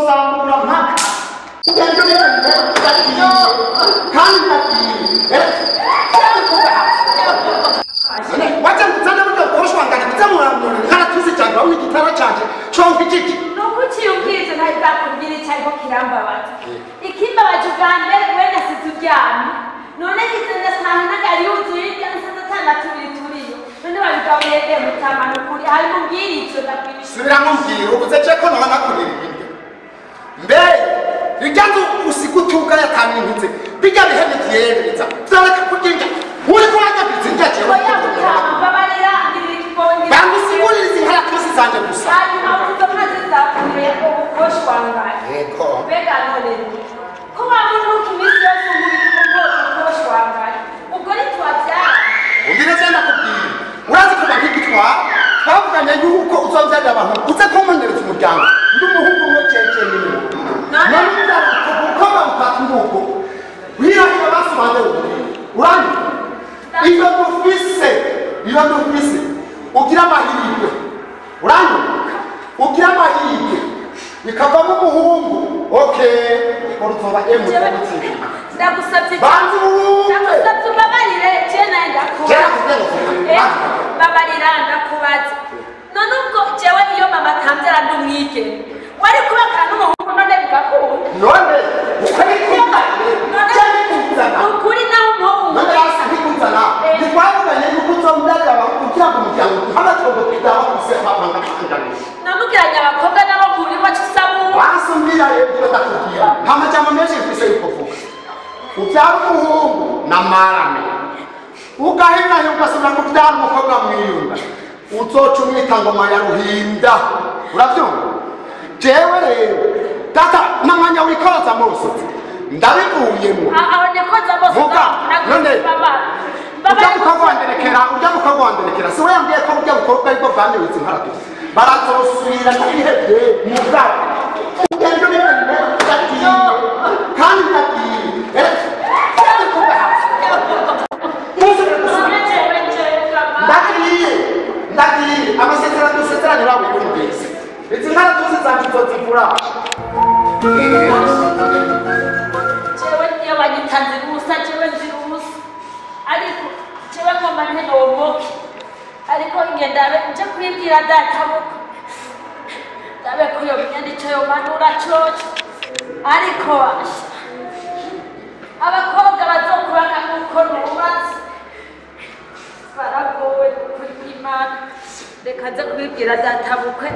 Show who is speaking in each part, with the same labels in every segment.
Speaker 1: uzosambura mpaka ugenda ureba kandi wacha mtana mtu kushwa ngani kutamu kana tuzi cyangwa w'igitara cyanje chonka ikiki
Speaker 2: nuko cyumvise ntahita kubwira cyangwa kiramba baza ikimba bajugande wenda situryamye none gitenda sana nagari yuzuye yansana tana turiyo none babigabye mutamana kuri hari mubwira icyo ndakwishura
Speaker 1: subira mumbwira uvuze cyo ko nona nakurira ibintu mbe biganzu usikutuka yatamintutse bijya bihene kiyereza zareka kuginga uri ko wajya njye
Speaker 2: babarira ndikibonye
Speaker 1: bangu sigurizi hala kusi zanje gusa
Speaker 2: ari nawo tuzokaza kure ubukoshwa ngaye
Speaker 1: yego
Speaker 2: bega none ko bamuntu kimisi yose muri ubukoshwa ngaye ubwo ni twabyara
Speaker 1: undire cyane kubwira urazi ko bakitwa twavuganye yuko uzobyarira abantu uze kumondereza umuryango ndi umuhungu umwe cece nyine none ko bamufata nguko wirahira basubanze urani iyo dufise ugira amahirwe urani ugira amahirwe bikavamo umuhungu okay urutoba
Speaker 2: ndagusabye
Speaker 1: banzi
Speaker 2: ndagusabye babarire je naenda babarira ndakubaza none ubwo jewe iyo mama tambyara ndumwige wari kubakana n'umuhungu none bigakunda
Speaker 1: none
Speaker 2: ukuri nawe umuhungu
Speaker 1: none yasikuzana nitwavuganye yuko uzombyarira abantu kugira ngo umuryango hanatonde kwidaho kusema bangakanganisha
Speaker 2: namugiranye abakobwa n'abahuri wacu usabu
Speaker 1: wasumbira rero ndakubwira nta majambo menshi mfise yuko vuga ubyara umuhungu na marame ugahina ugasubira kubyara umukobwa mwiyunga uzoca umwita ngoma ya ruhinda urabyumva jewe rero data n'amanya wikoroza musozi ndabivuyemo vuga none ujya mukagwanderekera si we yambwiye ko burya bukorwa aribwo bwanyurutse inkaratu barazosubira n'ibihebye mu bwabo ugenda ubibona udatinye kandi ndagiye ndagiye amasezerano dusezeranye urawe yumvise izi nkaratu zizanje uzozivura
Speaker 2: jewe niyo banyitanze ubusa jewe nzira ubusa ariko jewe ngomba ntenoboke ariko ingendabe nje kwibwira databuka ndabe ko iyo myenda icyo yomanura coco ariko basha abakobwa bazokubaka nk'uko nubatse baragowe kuri imana reka nze kubibwira databukwe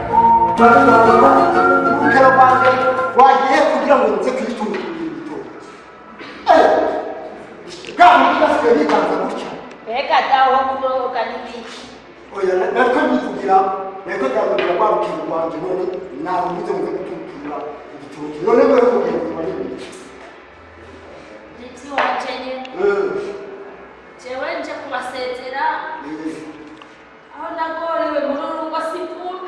Speaker 1: urukero rwanjye wagiye kugira ngo nze kwitunga bwasigaye biganza gutya
Speaker 2: mbega daho kuroga n'ibiki
Speaker 1: oya nariko nivugira nariko ndabwira kwa rukero rwanjye none nawe ugize ngo gututura igitoki none wewe kugira n'ibiki
Speaker 2: ndetse wanje nyene jewe nje kubasezera aho nagorewe muri uru rugo sipuru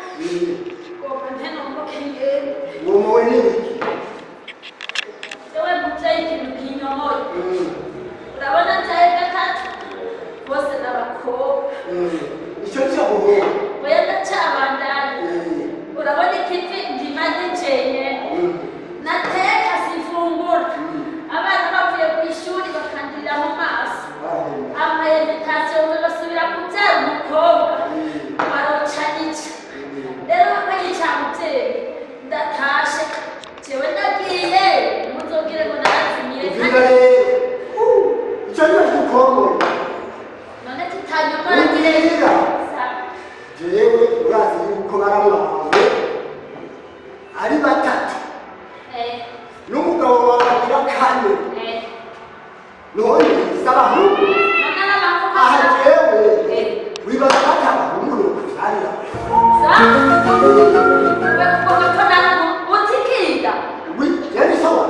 Speaker 2: ngomba ntenomboke ngende
Speaker 1: wowe n'ibiki
Speaker 2: jewe muvyeyi ikintu kinyomoye urabona njaye gatatu bose n'abakobwa
Speaker 1: icyo cyahoho
Speaker 2: oya ndacabandanye urabona ikivi ndimaze njenye nateka sifungura abana bavuye ku ishuri bakandira mu maso amayemitasiyo bagasubira kubyara umukobwa baroca iki rero bakanyica mubyeyi ndatashe jewe ndagiye muzogire ngo narazimire
Speaker 1: icyo ni gukomora
Speaker 2: none tutanyumagire
Speaker 1: jewe urazi yuko baramwawe ari batatu n'umugabo wawe agira kane none s'abahungu aha jewe wibaza batabahungu nokuvyarira yari sawa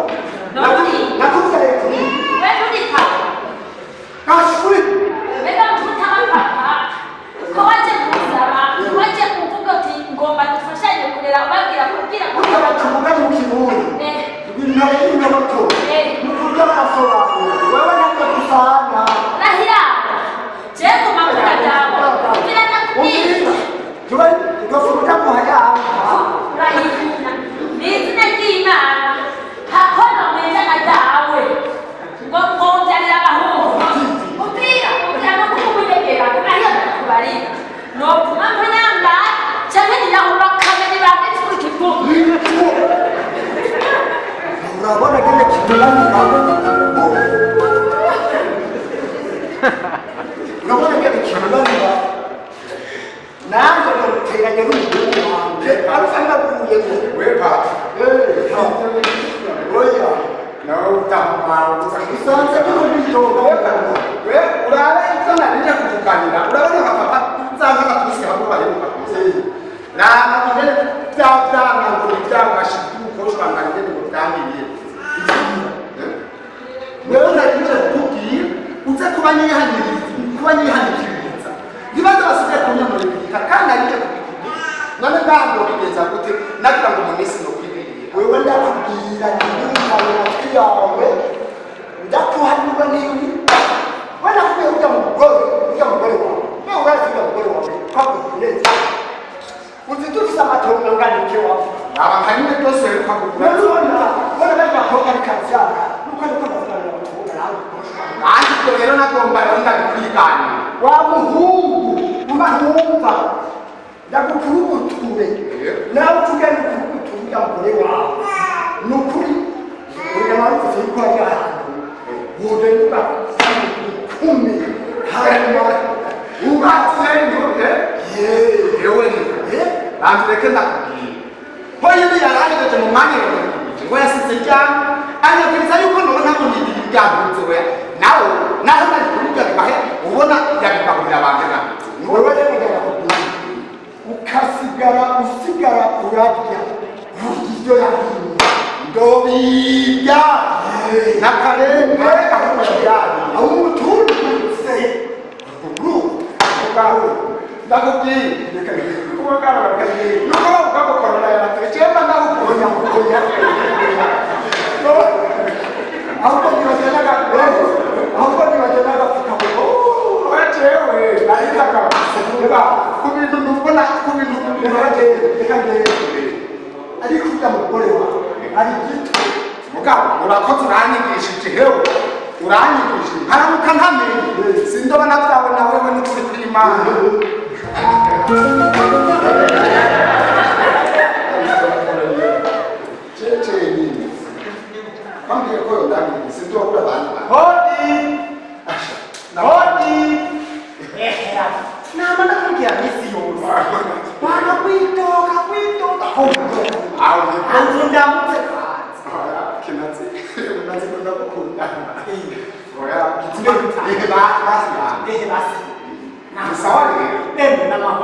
Speaker 1: nakuvyaye kuri kashuri
Speaker 2: ngomba dufashanye kurera babwira kubwira
Speaker 1: kuvuga mu kirundi ibintu n'imoto n'uburyo basobanura wewe ntabwo dusana
Speaker 2: rahira je kumavuga dawo kugira nakubwira
Speaker 1: tuba igafuruka mu hayanga
Speaker 2: rahira n'izina ry'Imana
Speaker 1: urabona ko ikibanza nanjye nteranya n'umuhungu wanjye ariko naguye wepa oya nawe utamuhawe usanze tuno bitoga we uraba icyo narije kuvuganira urabona nka papa nzanga ngatusi hamwe baheruka nama ngene byavana ngo byabashije gukoshwa nganje ngo byangiriye wewe narije kukubwira uze kuba nyihanikiriza ibibazo basigaye kunyamurika kandi arije kubikubwira none ntabwo bigeza gute nagira ngo mu minsi no kwibiriye wewe ndakubwira n'ibitabo matwi yawe ndakuhanura n'iyuri wenda kubera ujya mugore wawe wewe urazi ujya mugore wawe kwakukuneza uzi dufise amatongo angana iki wawe aba harimo byose kwakugura wona bari bakobwa ari kavyara nuko niko ndavuga abakobwa nawe ariko rero nagomba ndabikwigana wa muhungu umahumva ndagukuruguture nawe tugenda ukuruguture ujya mugore wawe ni ukuri urya nawe ufite yuko ari ahantu wodenduka kumi hanyuma ubatsenye yewe bantureke ndakubwira hoye biyarahejeje mu mwanya ngo yasize cyane anyabwiriza yuko nubona ngo ni ibintu byagurutse we nawe naho nari kurya bibahe ubona yabikabulira abantu na wowe rero ndakubwira ukasigara usigara urarya ibyo yahiye ndobirya n'akarenge ahushirani aho umutunze ugaho ndakubwira kuba bwarabaye nuko ubwabo korona yaratwekemba ndagukonya mukonya ahubwo nibageraga kukabuko wacewe nahitaga ku bintu nubona ku bintu ariko ujya mugore wawe ari gito mugabo urakoze uranyigishije hewe uranyigishije haramuka ntamenye sindobona byawe nawe we n'ukuri kw'Imana ceceni kwambwiye ko yondaniye sindobura abantu hodi nama nakubwira misi yose wana kwitoka antu ndamutse kinatsi unazi kwenda kukunda oya kitino basi na sawa ni na maho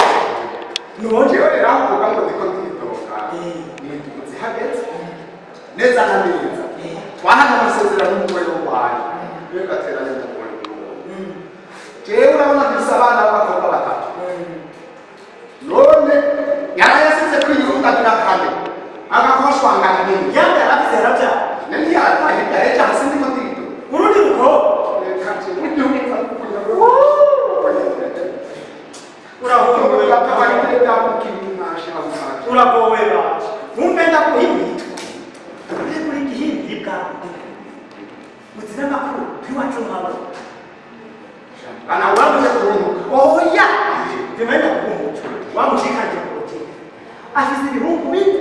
Speaker 1: nuonje wewe raho kugambo ndiko nditoka ni tukuzi hagetse neza na neza twahana amasezerano n'umwe w'ubwayi yo gateranye n'umwe jewe urabona bisabana b'abakobwa batatu none yarayasize kwiyungagira kane agakoshwangana nini yanda yarafise yaravya nani yarahita ejo hasi ndiko ndito urundi ruko kati uragowera umpenda kuhimita uri kuri gihimbibwa muzina makuru kwiwacu nkabo ana wamuze kurumuka oya ndimenda kurumuka wamushikanje kuki afise ibihumbi bine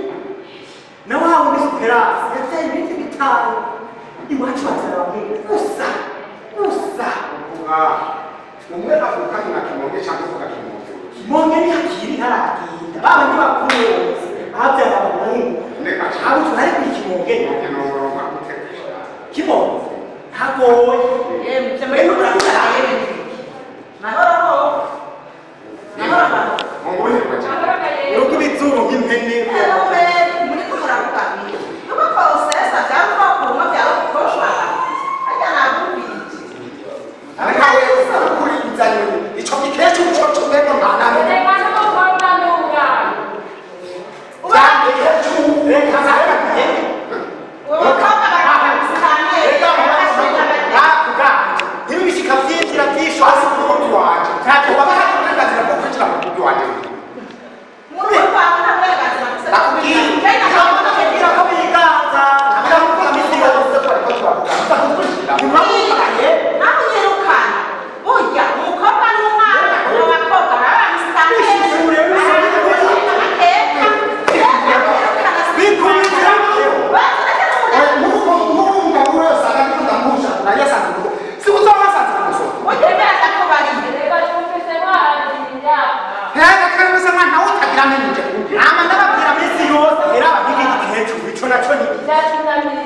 Speaker 1: na wawe muri superasi yateye ibindi bitanu iwacu bazara bamwe gusa umwe avukanye na kimonge cyangwa uvuga kimonge kimonge ni hakiri haraginda baba ni bakuru bose babyara abahungu abo twari kuri kimonge n'uronka gutekesha kimonge hagoye mtemwe n'uraye mahoro mongole kwa cyane yo kubitsuru nk'impene muri ko murakuganira nuko processa cyangwa kuma byaro koshwa ajya nabubije arikawe kuri izanye ico gikecu cyo mbego ngana ngana ko kwanga nunga ubande kecu reka zaka kigende ukaba bakakisane reka kuga ibi bishika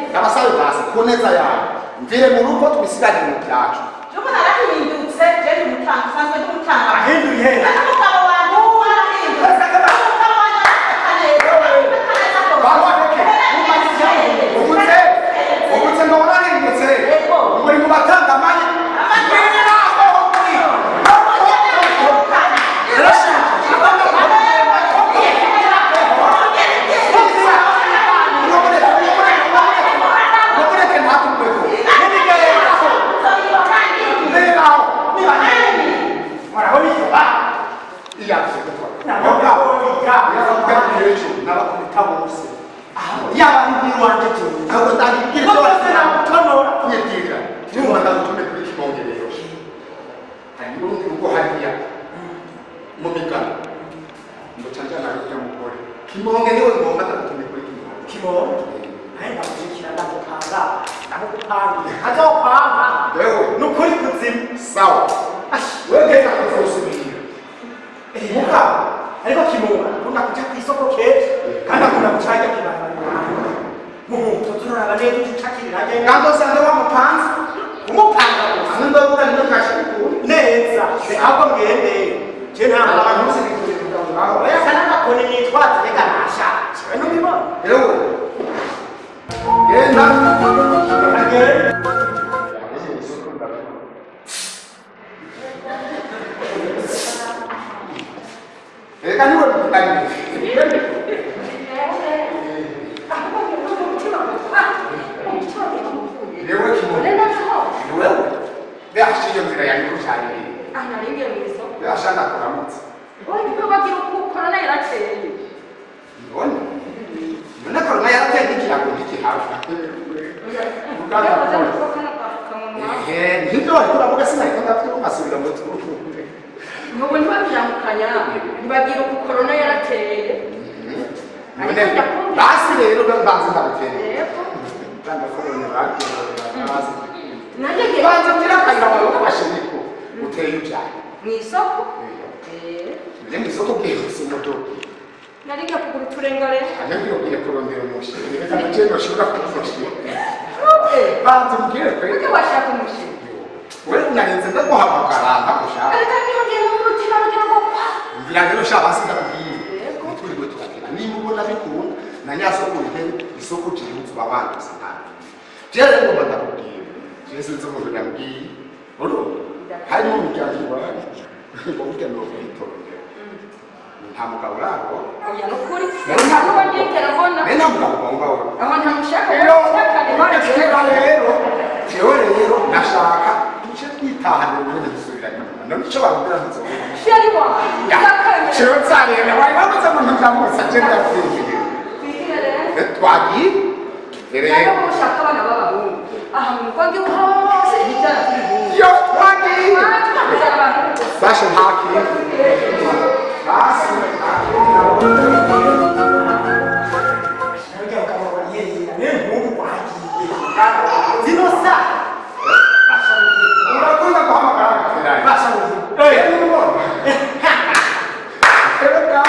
Speaker 1: ndabasabe basi ku neza yawe mvire mu rugo twisigarire mu byacu
Speaker 3: Nuko narahindutse je ndi mutanga sanzwe ndi mutanga
Speaker 1: ahinduye he
Speaker 3: umugabo wanjye warahindutse umugabo wanjye
Speaker 1: ubutse ngo warahindutse muri mu batanga amani Kimonge niwe ngomba ndakutumye kuri Kimonge. Naenda kushikira ndakupanga. Ndakupanga. Hata upanga. Wewe nukuri kuzimu. Sawa. Wewe genda kuzosubira. Muka. Ariko Kimonge ukunda kuja ku isoko keje. Kandi akunda gucaja kibana. Tuturara neza tutakirira je. Ngando sande wa mupanzi. Umupanga. Ando buka ndo kashikuku. Neza. Ahubwo ngende. Je nta abantu musikikuje kugaho. Oya kana bakone nitwatse reka nasha. Sibeno biba. Yewe. Genda. Agere. Reka niwe mukanye. Yewe Kimonge. Yewe. Byashije nzira yari kucyane.
Speaker 2: Naringiye mu isoko.
Speaker 1: Byashaka kuramutse.
Speaker 2: Oya niko bagira uko corona yarateye.
Speaker 1: None. None corona yarateye ikirango cy'ihafa. Nibyo ariko uravuga sinari ndavuga umasubira ngo turuhuke.
Speaker 2: Nubu ntibabyamukanya ntibagira uko corona yarateye.
Speaker 1: Basi rero banze ndabitera.
Speaker 2: Yego.
Speaker 1: Kandi corona yarateye.
Speaker 2: Nanjye
Speaker 1: Banze ngira kayira wawe kwashiriko. Uteye ujyaye.
Speaker 2: mu isoko.
Speaker 1: Ndi mu isoko bwihuse moto.
Speaker 2: Naringiye kugura uturengare.
Speaker 1: Anabyo ugiye kurondera umushinga. Reka nacyo bashobora kugufasha. Banze mbwire kwe.
Speaker 2: Kuki washaka umushinga?
Speaker 1: Wewe unarinze ndaguhamagara ndagushaka.
Speaker 2: Ariko niho ngiye mu mutima kugira ngo kwa.
Speaker 1: Ngira rero shaba sindabwiye. Turi gwe tukakira. Nimba ubona bikunda na nyasoko intebe isoko cyihutse babandi sintana. Jere ngo ndakubwiye. Jese nzo ngo ndabwiye. Oro. Hari mu mujyanye wa. Ngo ujya no kwitondera. Nta mugabo urako.
Speaker 2: Oya nukuri. Ntabwo ngiye telefone.
Speaker 1: Nena mugabo ngomba.
Speaker 2: Aho ntamushaka.
Speaker 1: Rero. Jewe rero nashaka icyo twitahane muri dusubiranye. None cyo babwira nzo.
Speaker 2: Sheri wa.
Speaker 1: Jewe tsarene wari bavuze ngo ndamusa je ndafiriye. Twagi.
Speaker 2: Rero mushaka abana b'abahungu. Aha mu kwangi hose bijana kuri bungu.
Speaker 1: Yo twagi. Basha haki. Basi. Dinosa. Urakunda kuhamagara. Basha. Eka.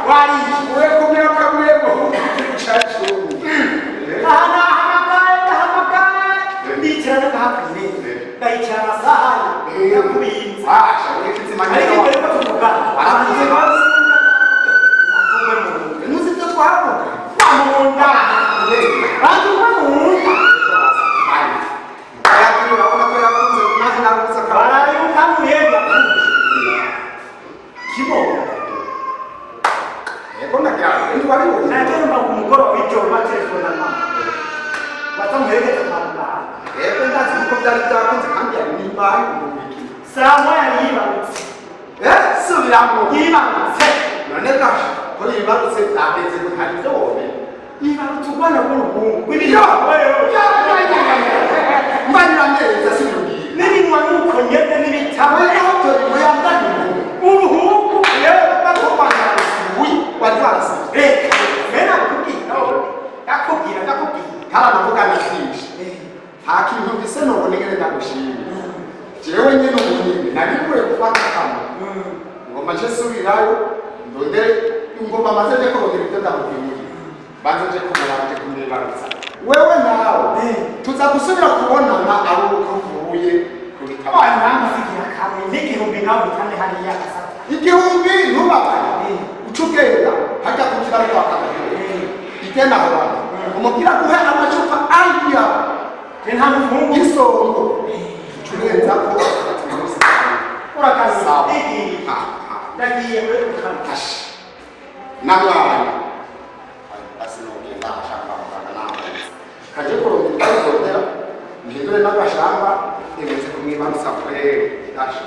Speaker 1: Wari wewe kumira kamwebo. Chachu.
Speaker 4: Ana hamakaye. Ndicara kahapire. Ndaicara sahani. Yakubinza.
Speaker 1: Basha wekitima.
Speaker 4: Ariko mbere ko tuvuga.
Speaker 1: Aranze basi. Nuzite kwamuka. Kwamunda. Bantu kwamunda. Ayakira ona kwera kunze nahina kuza kwa.
Speaker 4: Barayuka muyega. Kibo.
Speaker 1: Eko nagira ndi wari wo.
Speaker 4: Natemba kumugoro w'icyo ba telefone mama. Batamuherekeza kwa muganga.
Speaker 1: Eko ndazi uko byari byakunze kandi yari nimbaye umubiki.
Speaker 4: Saa moya yibarutse.
Speaker 1: Subiramo.
Speaker 4: Yibarutse.
Speaker 1: None kasha. Ko yibarutse byageze ko hari byo wobe.
Speaker 4: Yibarutse ubwana bw'uruhungu.
Speaker 1: Yo. Mbanyira neza sinubwiye.
Speaker 4: N'iminwa nuko nyene n'ibitabo.
Speaker 1: Aho yaho yambanye
Speaker 4: Uruhungu.
Speaker 1: yewe bakobana wi wazazi.
Speaker 4: Mena kubwira. Yakubwira.
Speaker 1: Kana navuga nakishi. Hakintu mbise nobonekere ndagushimye. Jewe nyene ubunyine nabikuye gufata kama. Ngoma je subirayo ndonde ingoma maze je ko ibyo ndamubwiye. Banze je kumara je kumwibarutsa. wewe nawe tuza gusubira kubonana abo uvuye ku bitabo
Speaker 4: namusigira kamwe n'igihumbi nawe bitane hariya asata
Speaker 1: igihumbi ntubabaye ucugenda hajya ku kiraro kwa kabiri igenda aho bantu umubwira guhe amacupa ariya
Speaker 4: nta mufungu
Speaker 1: y'isongo ucurenza ko
Speaker 4: urakaza ndagiye muri ukamashi
Speaker 1: n'abana asinogenda ashaka muganga nawe kaje kurondera mpindure n'agashamba imeze kumwibanusa kwere dashi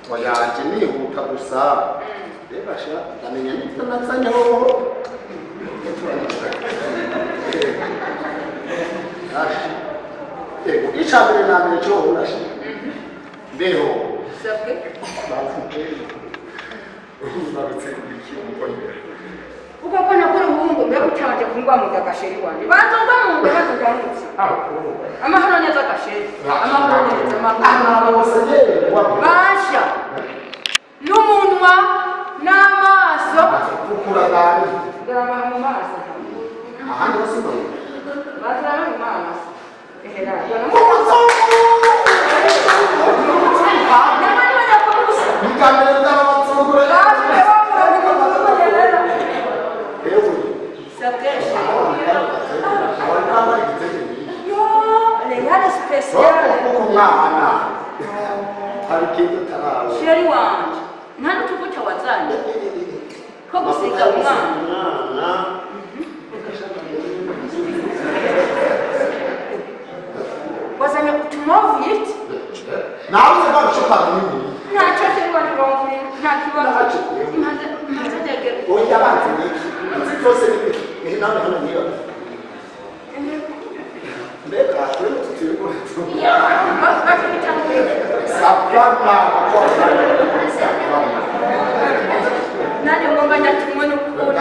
Speaker 1: wayaje nihuta gusa rebasha ndamenya nitwe natsanyeho ego icambere na mbere cyo urashe mbeho
Speaker 3: sabwe uko kona kuri ubuhungu mbega utabanje kungwa mu gasheri wanje banzoga mu ngo bazoga mu nzi amahoro neza gasheri amahoro neza amahoro basha n'umunwa n'amaso
Speaker 1: kukuragani
Speaker 3: gama mu maso
Speaker 1: ahandi basindo
Speaker 3: bazana mu maso ehera yana mu
Speaker 1: Mukambere ndabazungura
Speaker 3: Sheri wanje nta n'utuvuta wazanye ko gusiga umwana wazanye utumovu yiti
Speaker 1: nawe barushaka nini
Speaker 3: ntacyo cyangwa ntirongo nta kibazo maze ndegera
Speaker 1: oya bantu ni cyose ni nawe hano niyo mbega twese tutuyemo sapana
Speaker 3: nani ngomba nyatumwe n'ukuri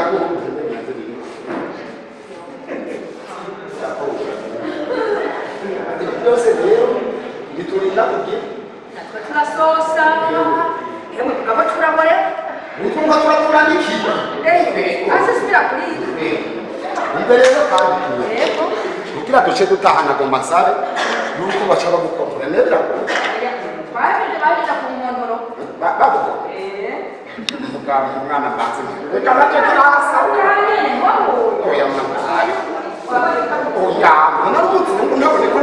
Speaker 1: byose rero biturinda kugira
Speaker 3: natwe turasosa yemwe tukaba turabore
Speaker 1: ukumva turakurandikiye
Speaker 3: asisubira kuri
Speaker 1: imbere rero kandi
Speaker 3: yego
Speaker 1: kugira duce dutahana ngo masare nuko baca bagukontora nebra
Speaker 3: twabije babije ku monoro
Speaker 1: bavuga muganga umwana banze reka bace kirasa oya mwana oya mwana rutse ngo ntabone ko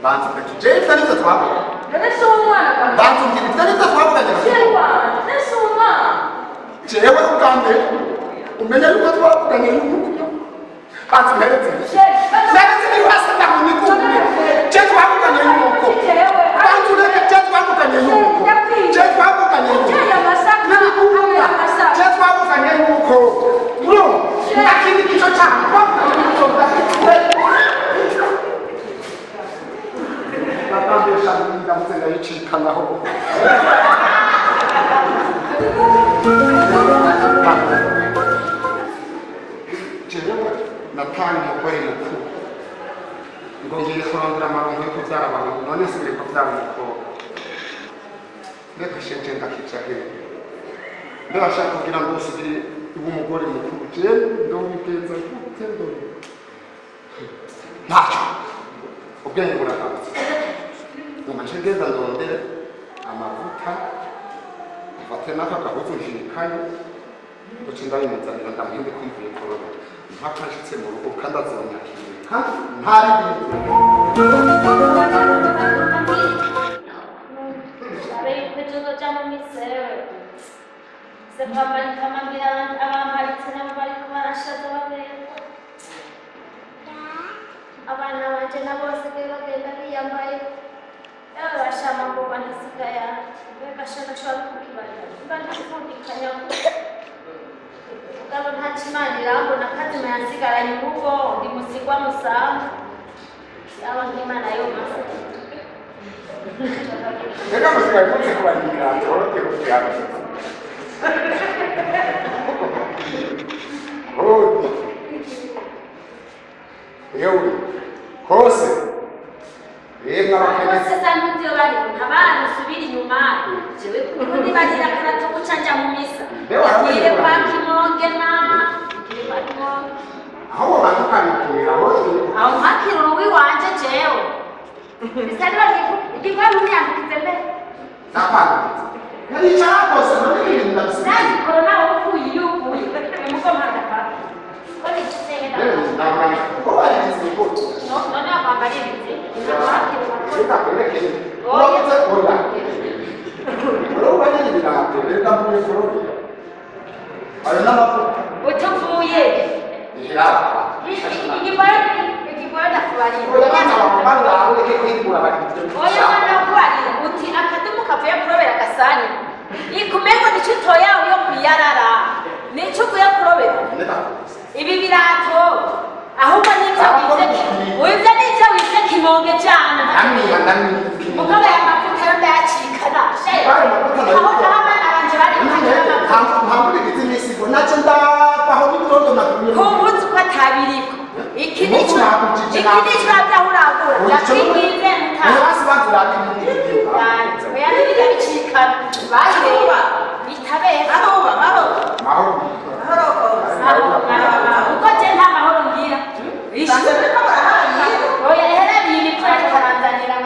Speaker 1: banze je tanita twavuga
Speaker 3: nese umwana kandi
Speaker 1: banze ngira tanita twavuga
Speaker 3: nese umwana
Speaker 1: jewe ugambe umenya yuko twavuganye n'umuntu banze mperetse mperetse ni wasa ndakunikubye je twavuganye n'umuntu banze ureke je twavuganye n'umuntu je twavuganye n'umuntu je twavuganye n'umuntu bro nakindi kicho cyane batambesha ndamuze ndayicikanaho jewe natangiye gukora umukuru ngo ngiye kurondera amarongo yo kubyara abantu none nsubire kubyara umukobwa mbega shenje ndakica hehe mbega ashaka kugira ngo usubire uba umugore mukuru jewe ndobigenza gute ntacyo ubwenge buragarutse ngoma nce ngenda ndondere amavuta mfate n'aka gahuzu nshirikaye guca ndabimuzanira ndamuhinde kumvuye korona mpaka nshitse mu rugo kandi azonyakira kandi ntari bintu
Speaker 2: ejo cyangwa misewe se kamambira abamparitse nabo bariko barashaza babera abana banje nabo basigaye bagenda biyambaye bashama ngo banasigaye bagashaka shobora kukibarira bandikundikanya ugabo nta kimana irambona kazima yansigaranye urugo ndi musigwa musanga yaba nk'imana yo masa
Speaker 1: reka musigaye munsi kubarira toroke kubyara yewe kose yemwe abakeneye
Speaker 2: sasa ndio bali ntabana subiri nyuma jewe kundi bagira karato gucanja mu misa ngire kwa kimonge na ngire kwa kimonge
Speaker 1: aho batukanikurira
Speaker 2: aho makiro ruwi wanje jewe bisabira ndikwa muni yakitende
Speaker 1: napana nari cyakose nari ndabisa
Speaker 2: nani corona okuyi yukuyi muko manda pa koni kisenge
Speaker 1: ndabona ko bari nziko
Speaker 2: no kwambara ibiti
Speaker 1: reka kureke oya oya roba ni ndabona reka muri korona ari n'amafuta
Speaker 2: utuvuye
Speaker 1: irapa
Speaker 2: igibara kubarira
Speaker 1: oya bana bambara aho reke kwikura bari
Speaker 2: oya bana kubarira uti akadumu kavuye kurobera gasani ikumengo nico toya uyo kuyarara nico kuya kurobera ibi birato ahubwo nivyo wivye nivyo wivye kimonge cyane mugabo ya mafuta yo ndayacikana aho n'abana banje bari
Speaker 1: mpamvu bigize imisigo nacyo ndabaho n'ibitondo natumye
Speaker 2: kubuzi ko atabiriko iki nico avyahuragura yakingize mutanga
Speaker 1: basi bazirana ibintu
Speaker 2: oya nibyo bicikana baheba bitabera
Speaker 1: mahoro
Speaker 2: uko je nta mahoro ngira oya hera bini kwa Tanzania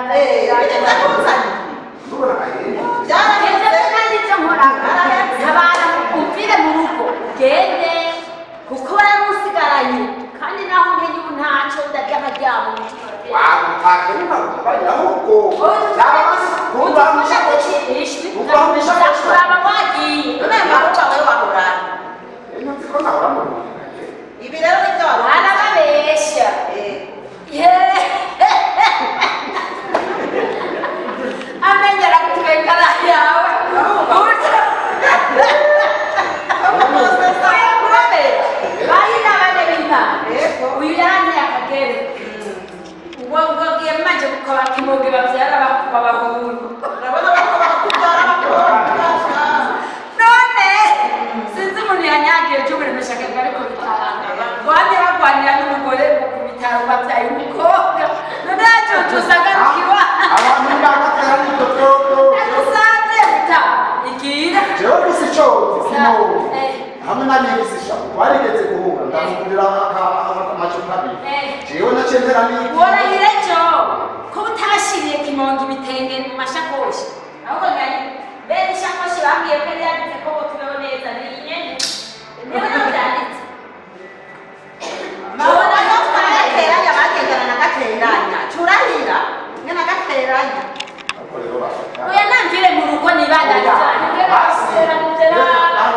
Speaker 2: upfire mu rugo ugende kuko baramusigaranye kandi naho nkenye ubu ntacyo ndarya nkaryama kuraba wagiye
Speaker 3: ibi rero ni byo
Speaker 2: arababeshya amenyera kutwekana yawe bahina bane b'inka uyu yaranteye akagere ngo ngiye manje kukoba kimonge bavyara babahungu none sinzi umuntu yanyagiye cyo muri meshaka ariko bitaranga bandi bagwanira n'umugore ku bitaro bavyaye umukobwa none yacu tusagarukiwa
Speaker 1: abantu bakatera n'itoto
Speaker 2: akusanze bita igira
Speaker 1: jewe gusa icoze sinowe hamwe n'abigizisha barigeze guhura ndamugurira amacupa abiri jewe nacendera n'iki
Speaker 2: worahire cyo ko utashiriye kimonge ibitenge mu mashakoshi ahubwo ngari bene ishakoshi bambwiye ko yanditse ko tubeho neza ni inyene niba nabyanditse
Speaker 3: mabona yo twarateranya bagendana na gateranya curahira nyana gateranya
Speaker 2: oya namvire mu rugo nibandaniza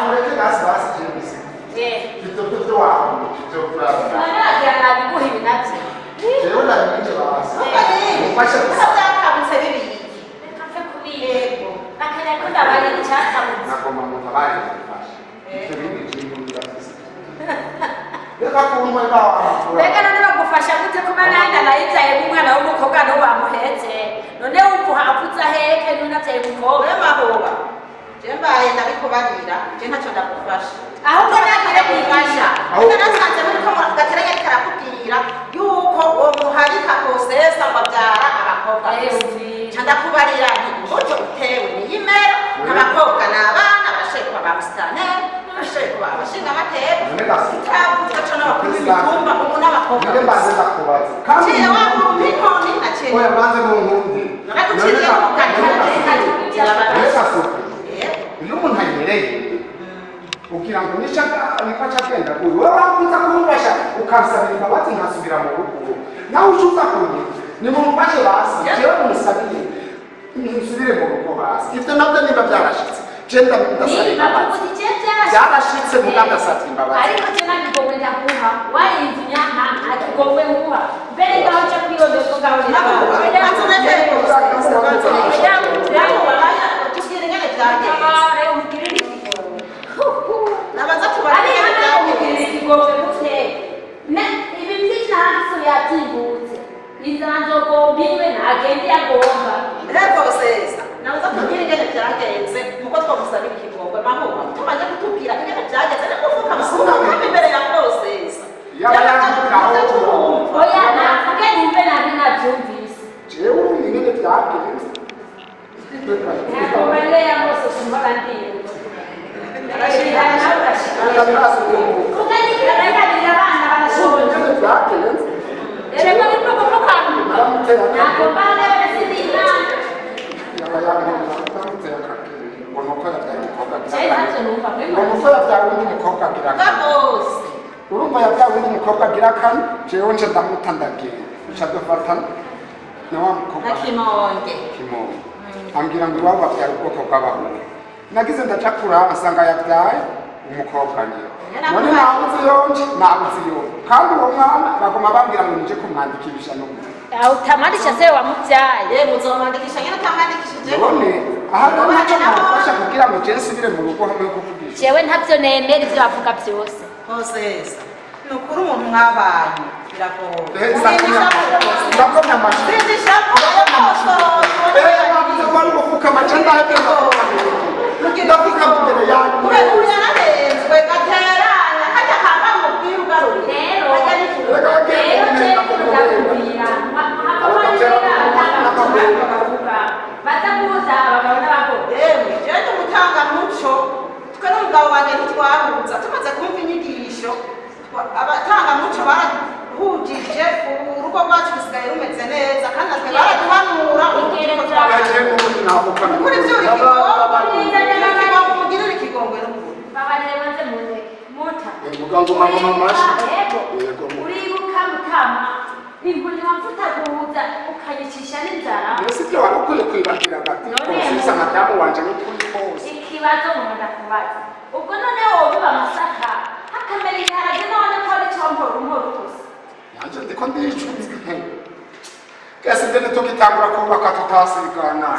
Speaker 1: ureke gasi basi jebisi bitoto wawe
Speaker 2: naragira nabiguha ibi navyo
Speaker 1: jewe nabije basi ufashe gusa
Speaker 3: byakabutse bibiri
Speaker 2: reka mfe kubiyego nakanya ko ndabarira icyakabutse
Speaker 1: nagomba mu tabari gufasha icyo bindi kintu ndafise reka kunywa bawa
Speaker 2: mbega none bagufasha gute kuba nanda nayibyaye umwana w'umukobwa n'ubu bamuhetse none wumva uhapfutse aheke n'unavyaye umukobwa
Speaker 3: we mahoba je mbaye ndabikubarira je ntacyo ndagufasha
Speaker 2: ahubwo nagire kwifasha
Speaker 3: ahubwo nasanze muri ko gateranya karakubwira yuko uwo muharika kosesa ngo abyara abakobwa gusa ndakubarira nti uburyo utewe niyimera abakobwa n'abana bashoboye kuba ba musitanteri bashoboye kuba abashinga amateka utavuga co n'abakuru b'imitumba ubu n'abakobwa
Speaker 1: nige mbanze ndakubaza kandi
Speaker 3: ciye wagura umpikoni na ciye
Speaker 1: oya mbanze mu nkundi
Speaker 3: naguciye mu
Speaker 1: reka suku iyo umuntu ayimereye ugira ngo niko acagenda kuyu wowe wakunza kumufasha ukansabira imbabazi nkasubira mu rugo nawe ucuza kunye nimumufashe basi jewe mumusabire nsubire mu rugo hasi ibyo nabyo niba byarashitse genda ndasaba imbabazi byarashitse muganda asabye imbabazi
Speaker 2: ariko cyane nagigomwe ndaguha wayinzinya nta kigomwe nguha mbere ngaho cyo kwiyondeka ngaho ibi by'intanso yatimbutse inzanzogombiwe ntagende yagomba
Speaker 5: rego sesa naza kubwira ingene byagenze nuko twamusabira ikigongwe mahuba tumaze kutubwira ingene byagenze no kuvuga amakuru kandi imbere ya prosesa
Speaker 2: oya navuge nimbe nari nabyumvise
Speaker 1: jewe ingene byagenze
Speaker 2: ntabwo ya bose kumbara ndiye ukanikiraganira abana barashobora erega nibwo kuvukantu ntabwo mbane besinina
Speaker 1: urumva yabyawe undi mukobwa agira kane jewe nje ndamuta ndagenda nca dufatana na wa mukobwa
Speaker 5: kimonge
Speaker 1: ambwira ngo iwabo babyara ubwoko bw'abahungu nagize ndaca kuraba nsanga yabyaye umukobwa nyine none nabuze yonje kandi uwo mwana bagoma bambwira ngo nije kumwandikisha no
Speaker 2: utamwandikisha se wamubyaye
Speaker 5: muzomwandikisha nyine utamwandikishije
Speaker 1: none aha nacyo namufasha kugira ngo je nsubire mu rugo hamwe yo kuvugisha
Speaker 2: jewe ntavyo nemera ivyo bavuga vyose
Speaker 5: hosesa ni ukuri umuntu mwabanye biragoye
Speaker 1: ndakomya amashyi navuze ko ari umufuka amace ndahebera ndavuga imbere yanyu
Speaker 5: uyanarenzwe gateranya kajya kanga mubwira ugaruriye
Speaker 2: batakuza abagabo n'abagore
Speaker 5: yewe jewe n'umutanga muco twe n'umugabo wanjye ntitwahuza tumaze kumva inyigisho abatanga muco barahujije urugo rwacu rusigaye rumeze neza kandi natwe baraduhanura kuri byo mugirire ikigongwe n'ukuri
Speaker 2: babarebanze mu ntege mota
Speaker 1: muganga mama amashi
Speaker 2: uribuka mutama inkoni wamfuta guhuza ukayicisha n'inzara
Speaker 1: mbese ibyo wari ukwiye kwibagira gati konsisa madamu wanje n'ukuri kose
Speaker 2: ikibazo umuntu ndakubaza ubwo none wowe uba amasaka hakamera ibiharage none ko ari combora unkora gusa
Speaker 1: yanje ndiko ndicuza kese ndene tugitangura kubaka tutasigana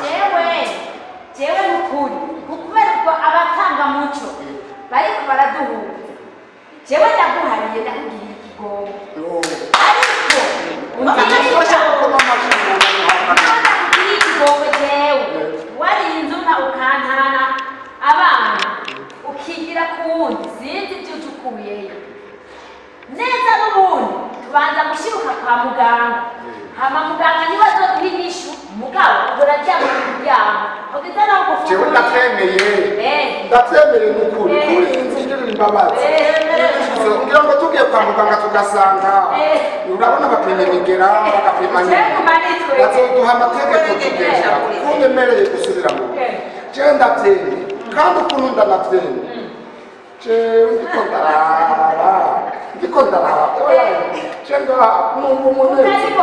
Speaker 2: jewe n'ukuri ukubera ko abatanga muco bariko baraduhuza jewe ndaguhariye ndakugirira ikigongo ariko ikigongo jewe warinzuna ukantana abana ukigira ku wundi sinzi ibyo ucukuyeyo neza n'ubundi tubanza gushiruka kwa muganga hama muganga niba azoduha inyishu mugabo uraryama mu kuryama ugeze naho
Speaker 1: jewe
Speaker 2: gufungura
Speaker 1: ndatemeye n'ukuri kuri inzu ngirira imbabazi kugira ngo tugiye kwa muganga tugasanga urabona bapima imigera bagapima bazoduha amategeko tugenda kunyemereye gusubira mu jewe ndabyemeye kandi ukuntu ndanabyemeye jewe ndiko ndaraba cenga numva umunezero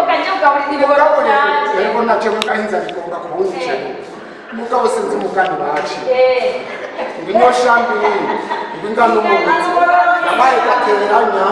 Speaker 1: ego nace mugahinza bigonga ku wundi cewe mugabo sinzi umugani baciye ngino shambi ngingano umuzi nabaye gateranya